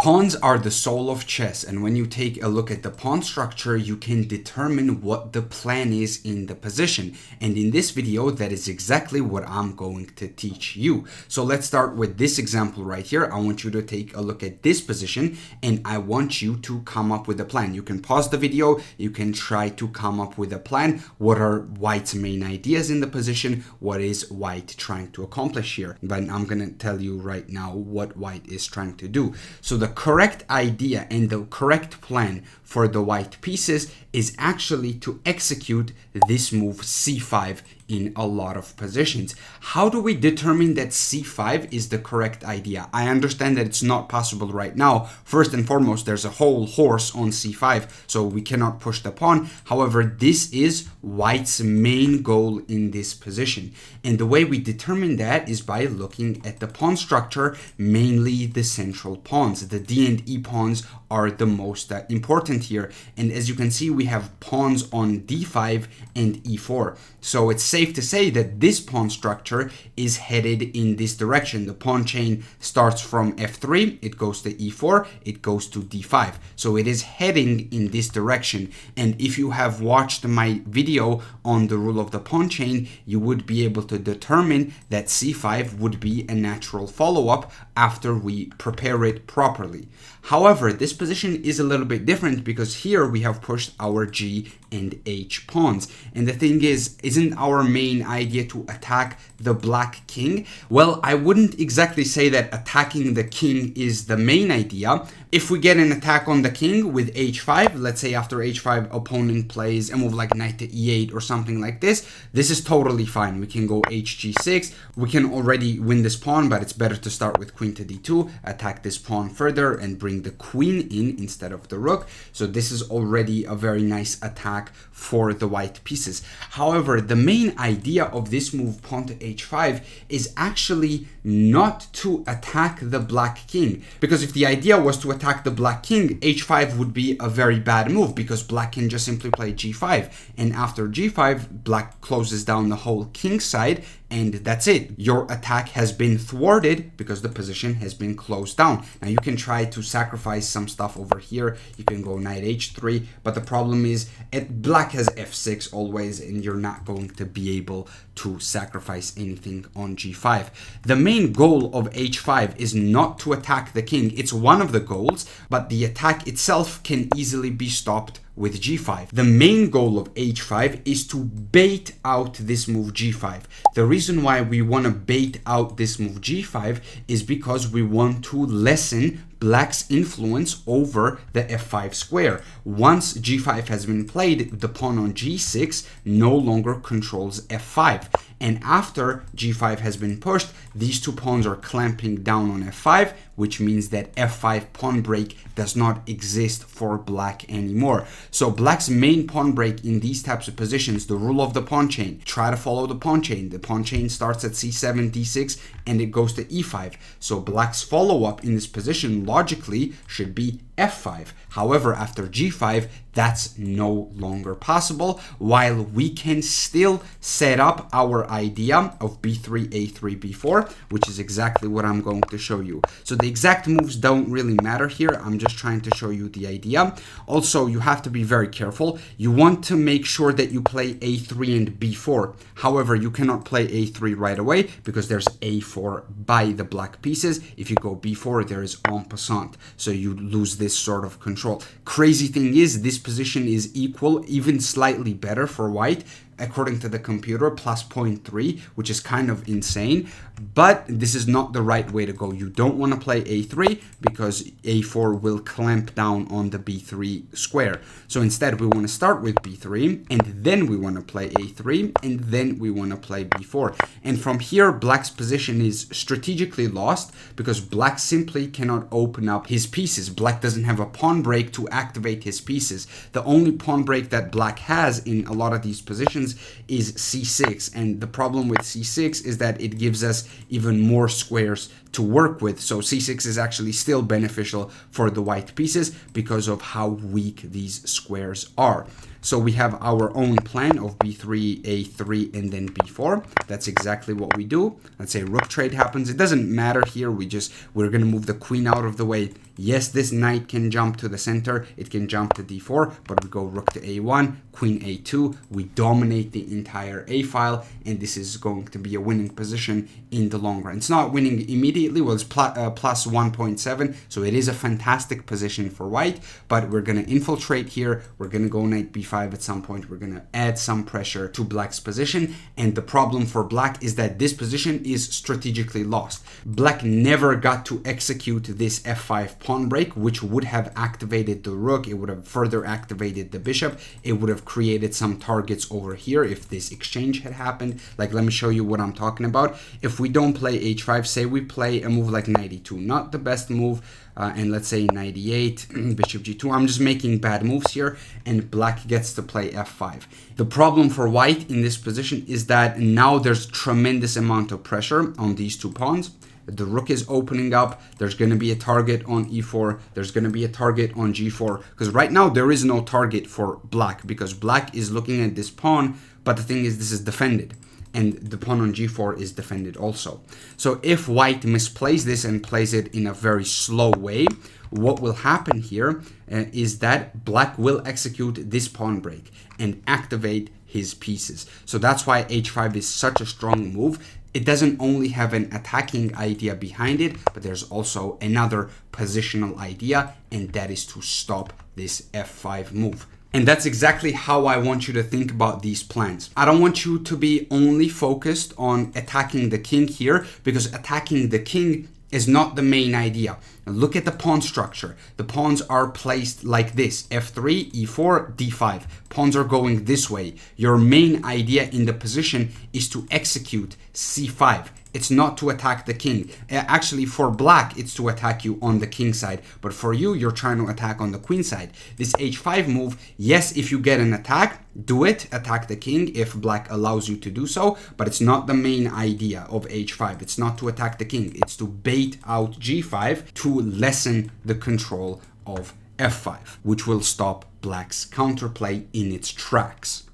Pawns are the soul of chess, and when you take a look at the pawn structure, you can determine what the plan is in the position. And in this video, that is exactly what I'm going to teach you. So let's start with this example right here. I want you to take a look at this position, and I want you to come up with a plan. You can pause the video, you can try to come up with a plan. What are White's main ideas in the position? What is White trying to accomplish here? But I'm going to tell you right now what White is trying to do. So the correct idea and the correct plan for the white pieces is actually to execute this move c5 in a lot of positions. How do we determine that c5 is the correct idea? I understand that it's not possible right now. First and foremost, there's a whole horse on c5, so we cannot push the pawn. However, this is White's main goal in this position. And the way we determine that is by looking at the pawn structure, mainly the central pawns. The D and E pawns are the most important here. And as you can see, we have pawns on d5 and e4. So it's safe to say that this pawn structure is headed in this direction. The pawn chain starts from f3, it goes to e4, it goes to d5. So it is heading in this direction. And if you have watched my video on the rule of the pawn chain, you would be able to determine that c5 would be a natural follow-up after we prepare it properly. However, this position is a little bit different because here we have pushed our G and H pawns. And the thing is, isn't our main idea to attack the black king? Well, I wouldn't exactly say that attacking the king is the main idea. If we get an attack on the king with h5, let's say after h5 opponent plays a move like knight to e8 or something like this is totally fine. We can go hg6. We can already win this pawn, but it's better to start with queen to d2, attack this pawn further and bring the queen in instead of the rook. So this is already a very nice attack for the white pieces. However, the main idea of this move pawn to h5 is actually not to attack the black king, because if the idea was to attack the black king, h5 would be a very bad move because black can just simply play g5, and after g5 black closes down the whole king side, and that's it. Your attack has been thwarted because the position has been closed down. Now you can try to sacrifice some stuff over here. You can go knight h3, but the problem is black has f6 always, and you're not going to be able to sacrifice anything on g5. The main goal of h5 is not to attack the king. It's one of the goals, but the attack itself can easily be stopped with g5. The main goal of h5 is to bait out this move g5. The reason why we want to bait out this move g5 is because we want to lessen black's influence over the f5 square. Once g5 has been played, the pawn on g6 no longer controls f5. And after g5 has been pushed, these two pawns are clamping down on f5, which means that f5 pawn break does not exist for black anymore. So black's main pawn break in these types of positions, the rule of the pawn chain, try to follow the pawn chain. The pawn chain starts at c7, d6, and it goes to e5. So black's follow-up in this position logically should be f5. However, after g5, that's no longer possible, while we can still set up our idea of b3, a3, b4, which is exactly what I'm going to show you. So the exact moves don't really matter here. I'm just trying to show you the idea. Also, you have to be very careful. You want to make sure that you play a3 and b4. However, you cannot play a3 right away because there's a4 by the black pieces. If you go b4, there is en passant. So you lose this sort of control. Crazy thing is, this position is equal, even slightly better for white, according to the computer, plus 0.3, which is kind of insane. But this is not the right way to go. You don't want to play a3 because a4 will clamp down on the b3 square. So instead, we want to start with b3, and then we want to play a3, and then we want to play b4. And from here, black's position is strategically lost because black simply cannot open up his pieces. Black doesn't have a pawn break to activate his pieces. The only pawn break that black has in a lot of these positions is c6, and the problem with c6 is that it gives us even more squares to work with. So c6 is actually still beneficial for the white pieces because of how weak these squares are. So we have our own plan of b3, a3, and then b4. That's exactly what we do. Let's say rook trade happens. It doesn't matter here. We're going to move the queen out of the way. Yes, this knight can jump to the center. It can jump to d4, but we go rook to a1, queen a2. We dominate the entire a file, and this is going to be a winning position in the long run. It's not winning immediately. Well, it's plus 1.7, so it is a fantastic position for white, but we're going to infiltrate here. We're going to go knight b5 at some point. We're going to add some pressure to black's position, and the problem for black is that this position is strategically lost. Black never got to execute this f5 pawn break, which would have activated the rook. It would have further activated the bishop. It would have created some targets over here if this exchange had happened. Like, let me show you what I'm talking about. If we don't play h5, say we play a move like knight e2, not the best move, and let's say knight e8, bishop g2. I'm just making bad moves here, and black gets to play f5. The problem for white in this position is that now there's tremendous amount of pressure on these two pawns. The rook is opening up. There's going to be a target on e4. There's going to be a target on g4. Because right now there is no target for black, because black is looking at this pawn, but the thing is this is defended. And the pawn on g4 is defended also. So if white misplays this and plays it in a very slow way, what will happen here is that black will execute this pawn break and activate his pieces. So that's why h5 is such a strong move. It doesn't only have an attacking idea behind it, but there's also another positional idea, and that is to stop this f5 move. And that's exactly how I want you to think about these plans. I don't want you to be only focused on attacking the king here, because attacking the king is not the main idea. Look at the pawn structure. The pawns are placed like this: f3, e4, d5. Pawns are going this way. Your main idea in the position is to execute c5. It's not to attack the king. Actually, for black, it's to attack you on the king side. But for you, you're trying to attack on the queen side. This h5 move, yes, if you get an attack, do it. Attack the king if black allows you to do so. But it's not the main idea of h5. It's not to attack the king. It's to bait out g5 to lessen the control of f5, which will stop black's counterplay in its tracks.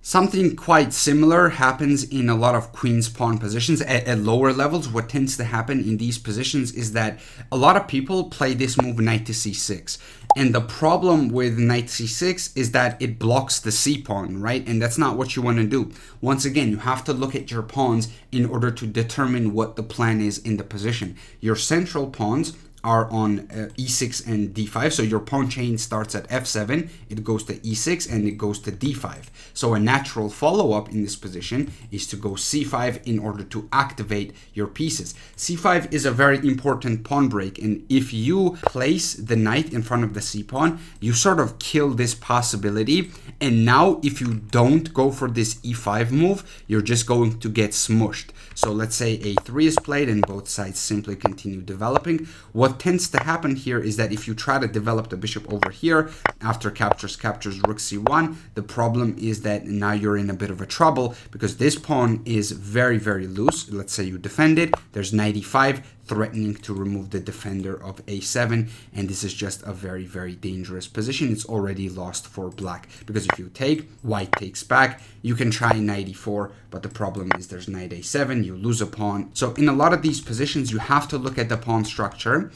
Something quite similar happens in a lot of queen's pawn positions at lower levels. What tends to happen in these positions is that a lot of people play this move knight to c6. And the problem with knight c6 is that it blocks the c pawn, right? And that's not what you want to do. Once again, you have to look at your pawns in order to determine what the plan is in the position. Your central pawns are on e6 and d5. So your pawn chain starts at f7, it goes to e6, and it goes to d5. So a natural follow-up in this position is to go c5 in order to activate your pieces. c5 is a very important pawn break, and if you place the knight in front of the c pawn, you sort of kill this possibility. And now if you don't go for this e5 move, you're just going to get smushed. So let's say a3 is played and both sides simply continue developing. What tends to happen here is that if you try to develop the bishop over here after captures rook c1, the problem is that now you're in a bit of a trouble, because this pawn is very, very loose. Let's say you defend it, there's knight e5 threatening to remove the defender of a7, and this is just a very, very dangerous position. It's already lost for black, because if you take, white takes back. You can try knight e4, but the problem is there's knight a7, you lose a pawn. So in a lot of these positions, you have to look at the pawn structure,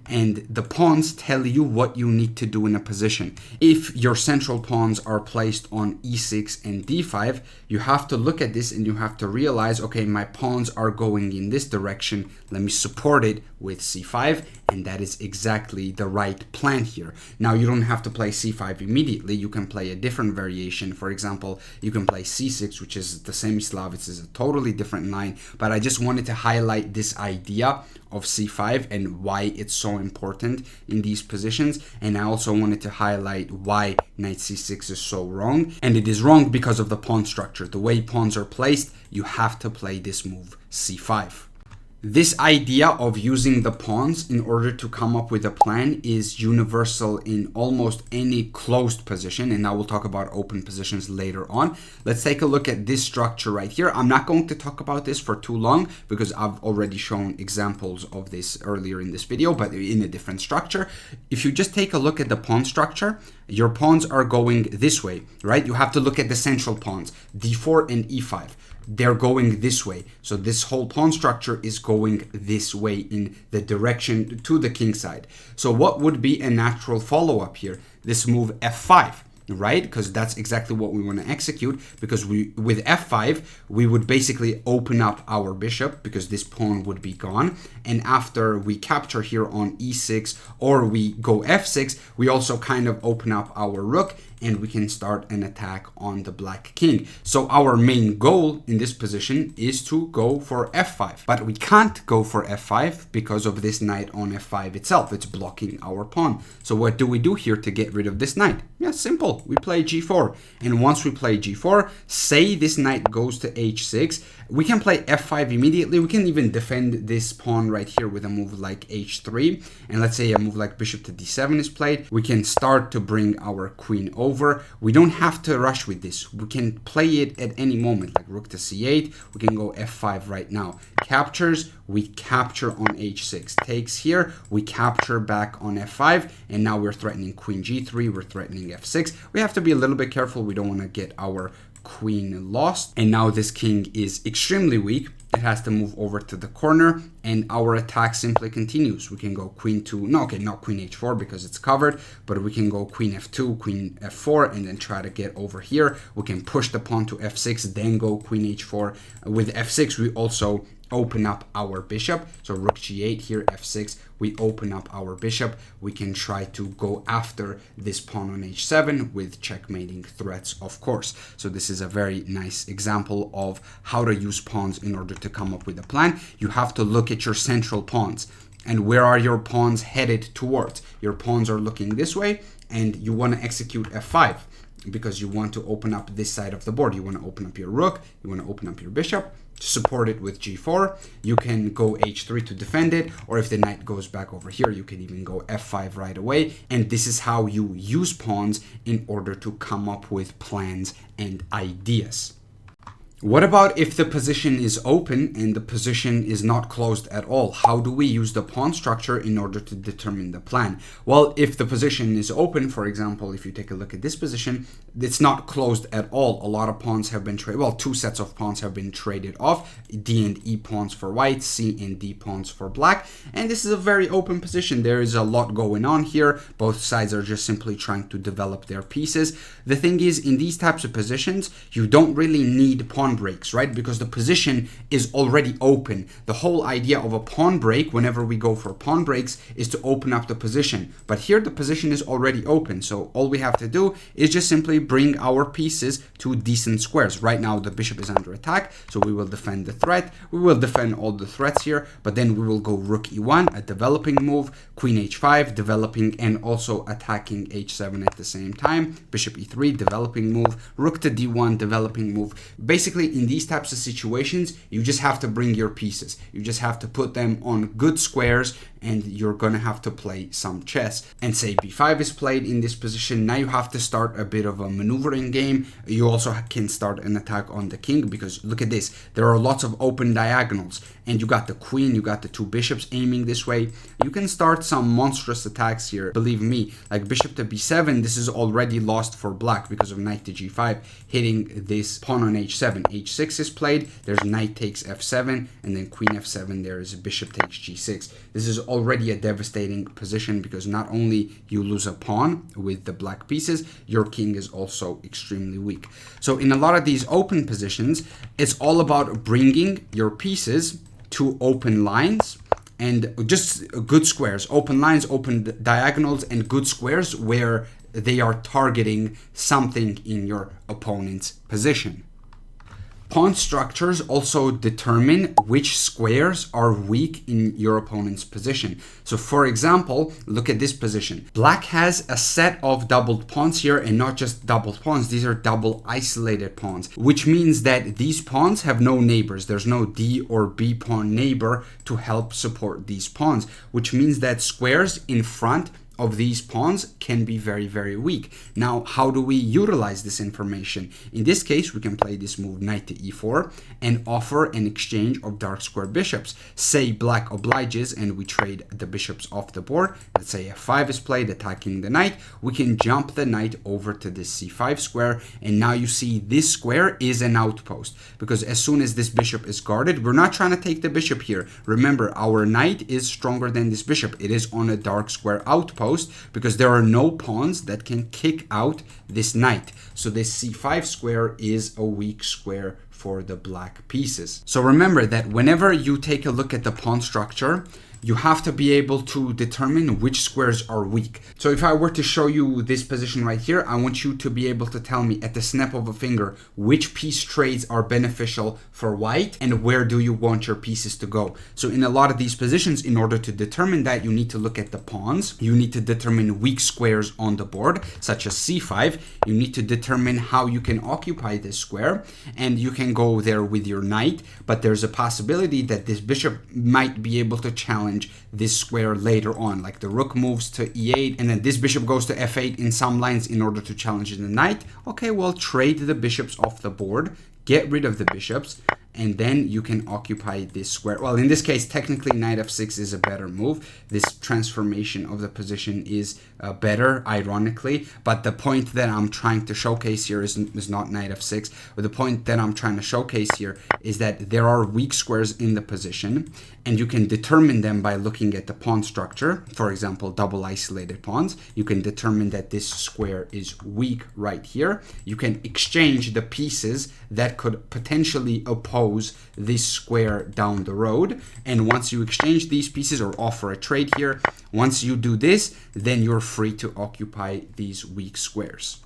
and the pawns tell you what you need to do in a position. If your central pawns are placed on e6 and d5, you have to look at this and you have to realize, okay, my pawns are going in this direction. Let me support it with c5, and that is exactly the right plan here. Now, you don't have to play c5 immediately. You can play a different variation. For example, you can play c6, which is the semi-Slav. It's a totally different line, but I just wanted to highlight this idea of c5 and why it's so important in these positions. And I also wanted to highlight why knight c6 is so wrong. And it is wrong because of the pawn structure. The way pawns are placed, you have to play this move c5. This idea of using the pawns in order to come up with a plan is universal in almost any closed position, and I will talk about open positions later on. Let's take a look at this structure right here. I'm not going to talk about this for too long because I've already shown examples of this earlier in this video, but in a different structure. If you just take a look at the pawn structure, your pawns are going this way, right? You have to look at the central pawns, d4 and e5. They're going this way. So this whole pawn structure is going this way in the direction to the king side. So what would be a natural follow-up here? This move f5, right? Because that's exactly what we want to execute, because with f5 we would basically open up our bishop because this pawn would be gone, and after we capture here on e6 or we go f6, we also kind of open up our rook and we can start an attack on the black king. So our main goal in this position is to go for f5, but we can't go for f5 because of this knight on f5 itself. It's blocking our pawn. So what do we do here to get rid of this knight? Yeah, simple. We play g4, and once we play g4, say this knight goes to h6, we can play f5 immediately. We can even defend this pawn right here with a move like h3, and let's say a move like bishop to d7 is played. We can start to bring our queen over. We don't have to rush with this. We can play it at any moment, like rook to c8. We can go f5 right now. Captures, we capture on h6. Takes here, we capture back on f5, and now we're threatening queen g3, we're threatening f6. We have to be a little bit careful. We don't want to get our queen lost. And now this king is extremely weak. It has to move over to the corner, and our attack simply continues. We can go queen to, no, okay, not queen h4 because it's covered, but we can go queen f2, queen f4, and then try to get over here. We can push the pawn to f6, then go queen h4. With f6, we also open up our bishop. So rook g8 here, f6, we open up our bishop. We can try to go after this pawn on h7 with checkmating threats, of course. So this is a very nice example of how to use pawns in order to come up with a plan. You have to look at your central pawns and where are your pawns headed towards. Your pawns are looking this way, and you want to execute f5 because you want to open up this side of the board. You want to open up your rook, you want to open up your bishop, support it with g4. You can go h3 to defend it, or if the knight goes back over here, you can even go f5 right away. And this is how you use pawns in order to come up with plans and ideas. What about if the position is open and the position is not closed at all? How do we use the pawn structure in order to determine the plan? Well, if the position is open, for example, if you take a look at this position, it's not closed at all. A lot of pawns have been traded. Well, two sets of pawns have been traded off. D and E pawns for white, C and D pawns for black. And this is a very open position. There is a lot going on here. Both sides are just simply trying to develop their pieces. The thing is, in these types of positions, you don't really need pawn breaks, right? Because the position is already open. The whole idea of a pawn break, whenever we go for pawn breaks, is to open up the position. But here the position is already open. So all we have to do is just simply bring our pieces to decent squares. Right now the bishop is under attack, so we will defend the threat. We will defend all the threats here, but then we will go rook e1, a developing move, queen h5, developing and also attacking h7 at the same time, bishop e3, developing move, rook to d1, developing move. Basically, in these types of situations, you just have to bring your pieces. You just have to put them on good squares, and you're gonna have to play some chess. And say b5 is played in this position. Now you have to start a bit of a maneuvering game. You also can start an attack on the king, because look at this. There are lots of open diagonals, and you got the queen, you got the two bishops aiming this way. You can start some monstrous attacks here, believe me. Like bishop to b7, this is already lost for black because of knight to g5 hitting this pawn on h7. h6 is played, there's knight takes f7, and then queen f7, there is bishop takes g6. This is already a devastating position because not only you lose a pawn with the black pieces, your king is also extremely weak. So in a lot of these open positions, it's all about bringing your pieces to open lines and just good squares, open lines, open diagonals, and good squares where they are targeting something in your opponent's position. Pawn structures also determine which squares are weak in your opponent's position. So for example, look at this position. Black has a set of doubled pawns here, and not just doubled pawns, these are double isolated pawns, which means that these pawns have no neighbors. There's no D or B pawn neighbor to help support these pawns, which means that squares in front of these pawns can be very, very weak. Now, how do we utilize this information? In this case, we can play this move knight to e4 and offer an exchange of dark square bishops. Say black obliges and we trade the bishops off the board. Let's say f5 is played, attacking the knight. We can jump the knight over to this c5 square, and now you see this square is an outpost, because as soon as this bishop is guarded, we're not trying to take the bishop here. Remember, our knight is stronger than this bishop. It is on a dark square outpost, because there are no pawns that can kick out this knight. So this c5 square is a weak square for the black pieces. So remember that whenever you take a look at the pawn structure, you have to be able to determine which squares are weak. So if I were to show you this position right here, I want you to be able to tell me at the snap of a finger which piece trades are beneficial for white and where do you want your pieces to go. So in a lot of these positions, in order to determine that, you need to look at the pawns. You need to determine weak squares on the board, such as c5. You need to determine how you can occupy this square, and you can go there with your knight, but there's a possibility that this bishop might be able to challenge this square later on, like the rook moves to e8 and then this bishop goes to f8 in some lines in order to challenge the knight. Okay, well, trade the bishops off the board, get rid of the bishops, and then you can occupy this square. Well, in this case, technically knight f6 is a better move. This transformation of the position is better, ironically, but the point that I'm trying to showcase here is not knight f6, but the point that I'm trying to showcase here is that there are weak squares in the position, and you can determine them by looking at the pawn structure. For example, double isolated pawns. You can determine that this square is weak right here. You can exchange the pieces that could potentially oppose this square down the road, and once you exchange these pieces or offer a trade here, once you do this, then you're free to occupy these weak squares.